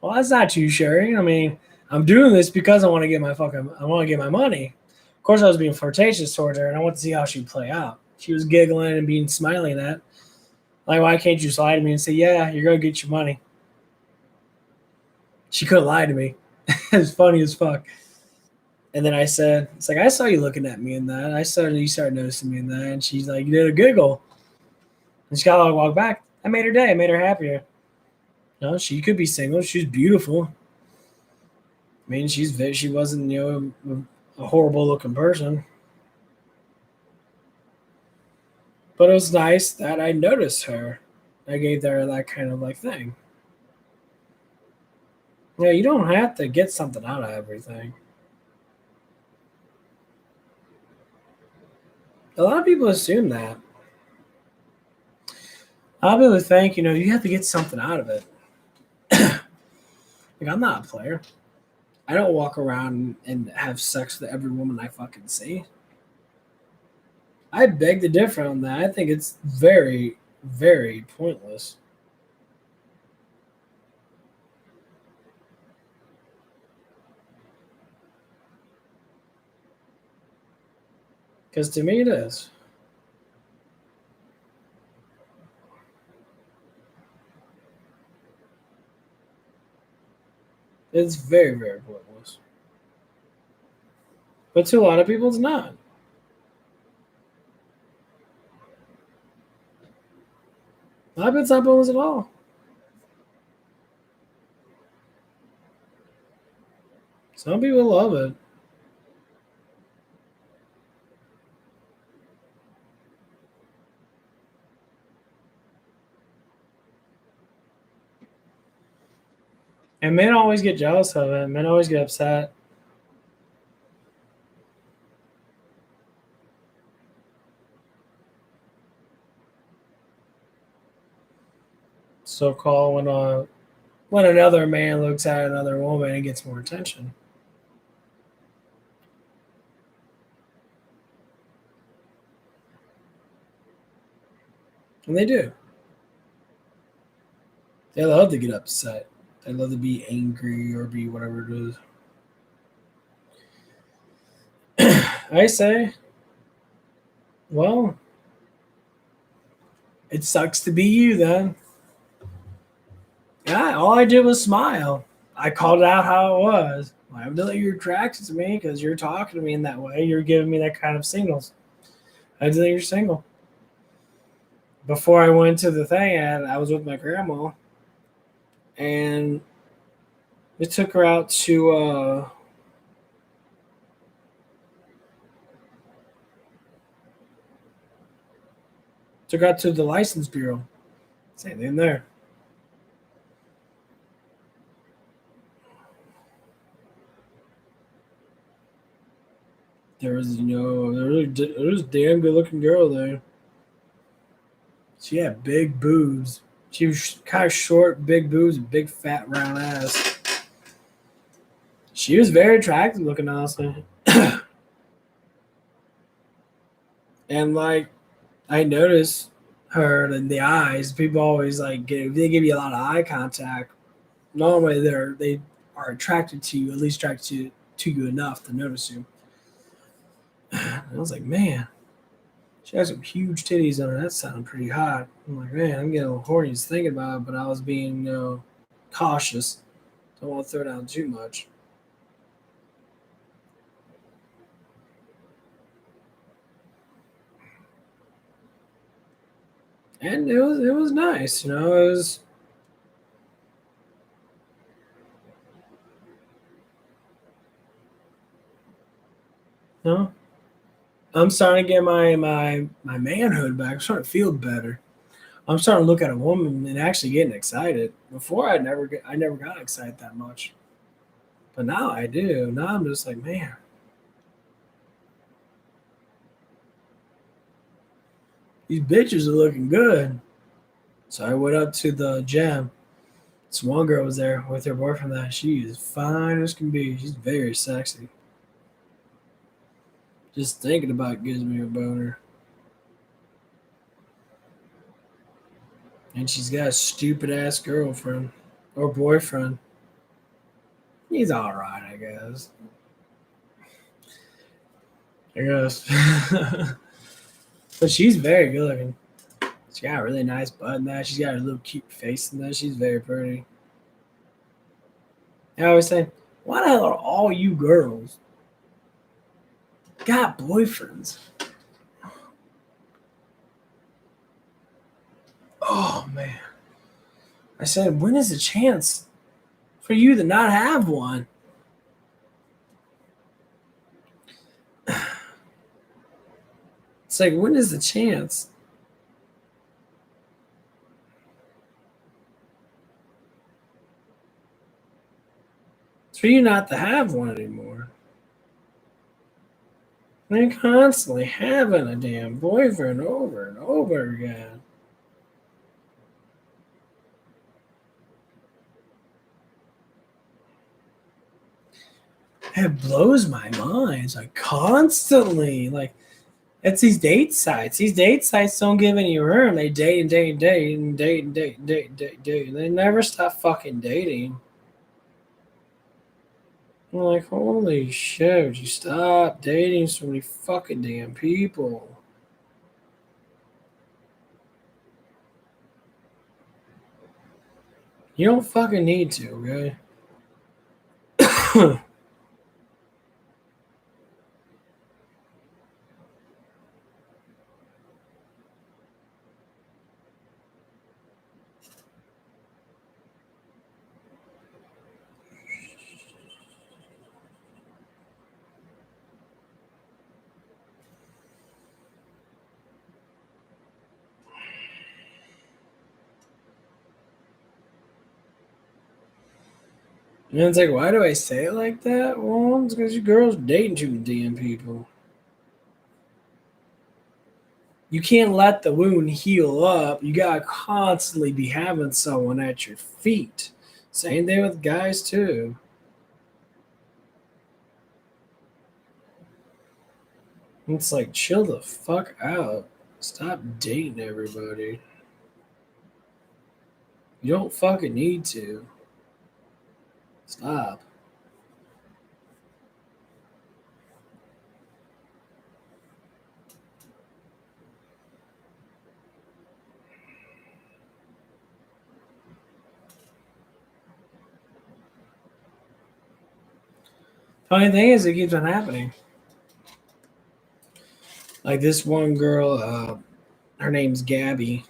"Well, that's not too sure. I mean, I'm doing this because I want to get my money." Of course, I was being flirtatious towards her, and I want to see how she'd play out. She was giggling and being smiling at, like, "Why can't you lie to me and say, yeah, you're gonna get your money?" She couldn't lie to me. It's funny as fuck. And then I said, "It's like I saw you looking at me in that. You started noticing me in that." And she's like, "You did a giggle." And she got to walk back. I made her day. I made her happier. She could be single. She's beautiful. I mean, she wasn't a horrible looking person, but it was nice that I noticed her. I gave her that kind of like thing. Yeah, you don't have to get something out of everything. A lot of people assume that. A lot of people think you have to get something out of it. Like, I'm not a player. I don't walk around and have sex with every woman I fucking see. I beg to differ on that. I think it's very, very pointless. Because to me, it is. It's very, very pointless. But to a lot of people, it's not. A lot of it's not pointless at all. Some people love it. And men always get jealous of it. Men always get upset. So called when another man looks at another woman and gets more attention. And they do. They love to get upset. They love to be angry or be whatever it is. I say, well, it sucks to be you then. Yeah, all I did was smile. I called out how it was. I know that you're attracted to me because you're talking to me in that way. You're giving me that kind of signals. I know that you're single. Before I went to the thing, I was with my grandma, and we took her out to the license bureau. Same thing there. There was a damn good looking girl there. She had big boobs. She was kind of short, big boobs, and big fat round ass. She was very attractive looking, honestly. And like I noticed her in the eyes. People always they give you a lot of eye contact. Normally they are attracted to you, at least attracted to you enough to notice you. And I was like, man, she has some huge titties on her. That sounded pretty hot. I'm like, man, I'm getting a little horny just thinking about it, but I was being, cautious. Don't want to throw down too much. And it was nice, It was, you know, I'm starting to get my manhood back. I'm starting to feel better. I'm starting to look at a woman and actually getting excited. Before I never got excited that much, but now I do. Now I'm just like, man, these bitches are looking good. So I went up to the gym. This one girl was there with her boyfriend. That she is fine as can be. She's very sexy. Just thinking about it gives me a boner. And she's got a stupid ass girlfriend or boyfriend. He's all right, I guess. I guess. But she's very good looking. She got a really nice butt in that. She's got a little cute face in that. She's very pretty. I always say, why the hell are all you girls got boyfriends? Oh man. I said, when is the chance for you to not have one? It's like, when is the chance? It's for you not to have one anymore. You're constantly having a damn boyfriend over and over again. It blows my mind. It's like constantly, like it's these date sites. These date sites don't give any room. They date and date and date and date and date and date and date and date. They never stop fucking dating. I'm like, holy shit, would you stop dating so many fucking damn people? You don't fucking need to, okay? And it's like, why do I say it like that? Well, it's because you girls dating too many damn people. You can't let the wound heal up. You gotta constantly be having someone at your feet. Same thing with guys too. It's like chill the fuck out. Stop dating everybody. You don't fucking need to. Stop. Funny thing is, it keeps on happening. Like this one girl, her name's Gabby.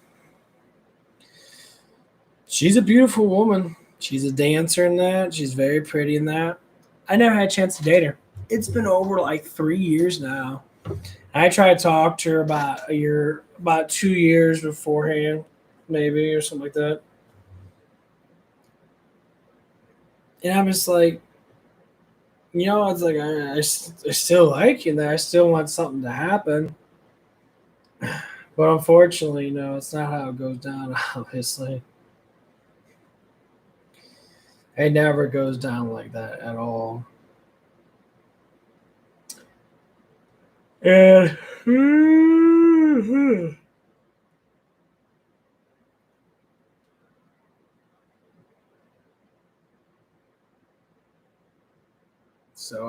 She's a beautiful woman. She's a dancer in that. She's very pretty in that. I never had a chance to date her. It's been over like 3 years now. I tried to talk to her about a year, about 2 years beforehand, maybe, or something like that. And I'm just like, it's like I still like you, and I still want something to happen. But unfortunately, it's not how it goes down, obviously. It never goes down like that at all. And so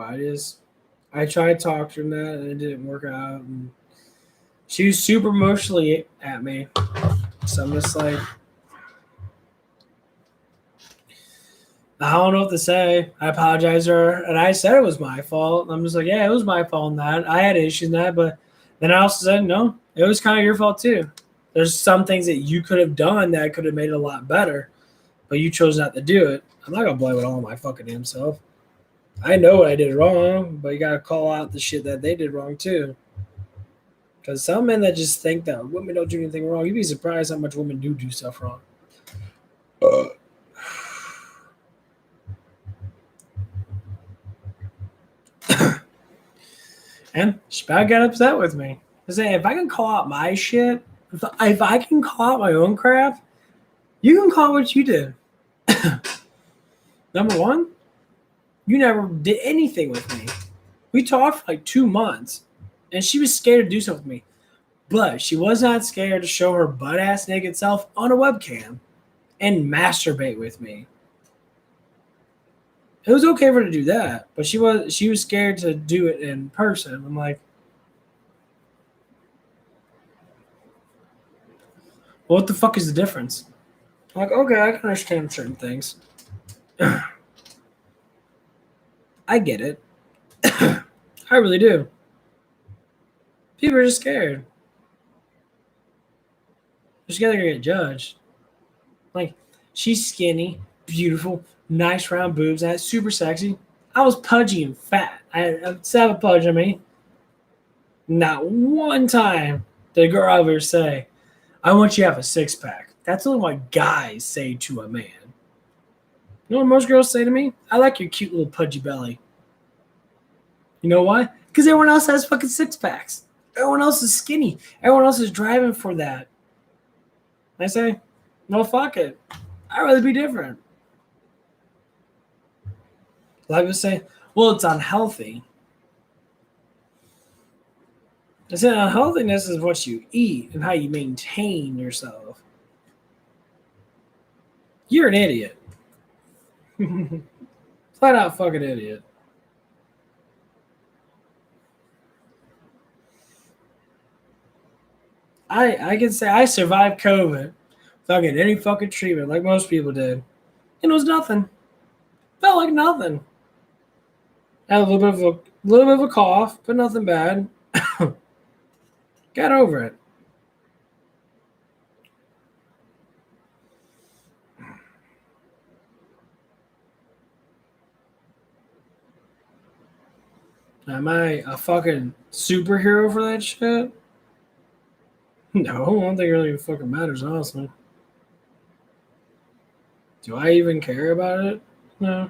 I tried to talk to her that and it didn't work out. And she was super emotionally at me. So I'm just like, I don't know what to say. I apologize to her, and I said it was my fault. I'm just like, yeah, it was my fault in that. I had issues in that, but then I also said, no, it was kind of your fault too. There's some things that you could have done that could have made it a lot better, but you chose not to do it. I'm not gonna blame it all on my fucking damn self. I know what I did wrong, but you gotta call out the shit that they did wrong too. Because some men that just think that women don't do anything wrong, you'd be surprised how much women do stuff wrong. And she about got upset with me. I say, if I can call out my shit, If I can call out my own crap, you can call out what you did. Number one, you never did anything with me. We talked for like 2 months, and she was scared to do something with me. But she was not scared to show her butt ass naked self on a webcam and masturbate with me. It was okay for her to do that, but she was scared to do it in person. I'm like, well, what the fuck is the difference? I'm like, okay, I can understand certain things. I get it. I really do. People are just scared. They're scared they're gonna get judged. Like, she's skinny, beautiful, nice round boobs, that's super sexy. I was pudgy and fat. I had 7 pudge on me. Not one time did a girl ever say, I want you to have a 6-pack. That's only what guys say to a man. You know what most girls say to me? I like your cute little pudgy belly. You know why? Because everyone else has fucking 6-packs. Everyone else is skinny. Everyone else is driving for that. I say, no, fuck it. I'd rather be different. A lot of people say, well, it's unhealthy. I said unhealthiness is what you eat and how you maintain yourself. You're an idiot. Flat out fucking idiot. I can say I survived COVID without getting any fucking treatment like most people did. And it was nothing. Felt like nothing. I had a little bit of a cough, but nothing bad. Got over it. Am I a fucking superhero for that shit? No, I don't think it really fucking matters, honestly. Do I even care about it? No.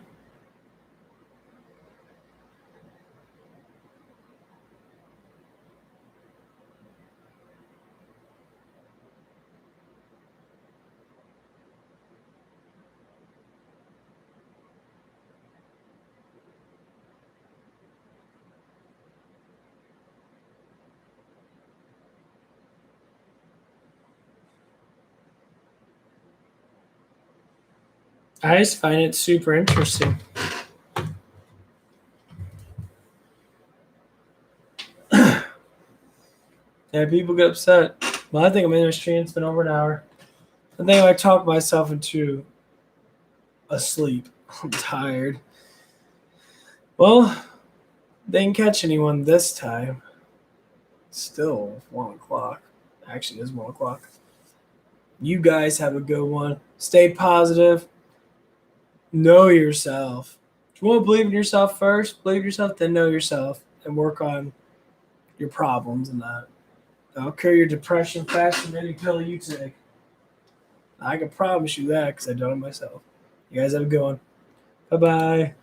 I just find it super interesting. Yeah, people get upset. Well, I think I'm in a stream. It's been over an hour. I think I talked myself into asleep. I'm tired. Well, didn't catch anyone this time. It's still 1 o'clock. Actually, it's 1 o'clock. You guys have a good one. Stay positive. Know yourself. If you want to believe in yourself first, believe yourself, then know yourself and work on your problems and that. I'll cure your depression faster than any pill you take. I can promise you that because I've done it myself. You guys have a good one. Bye bye.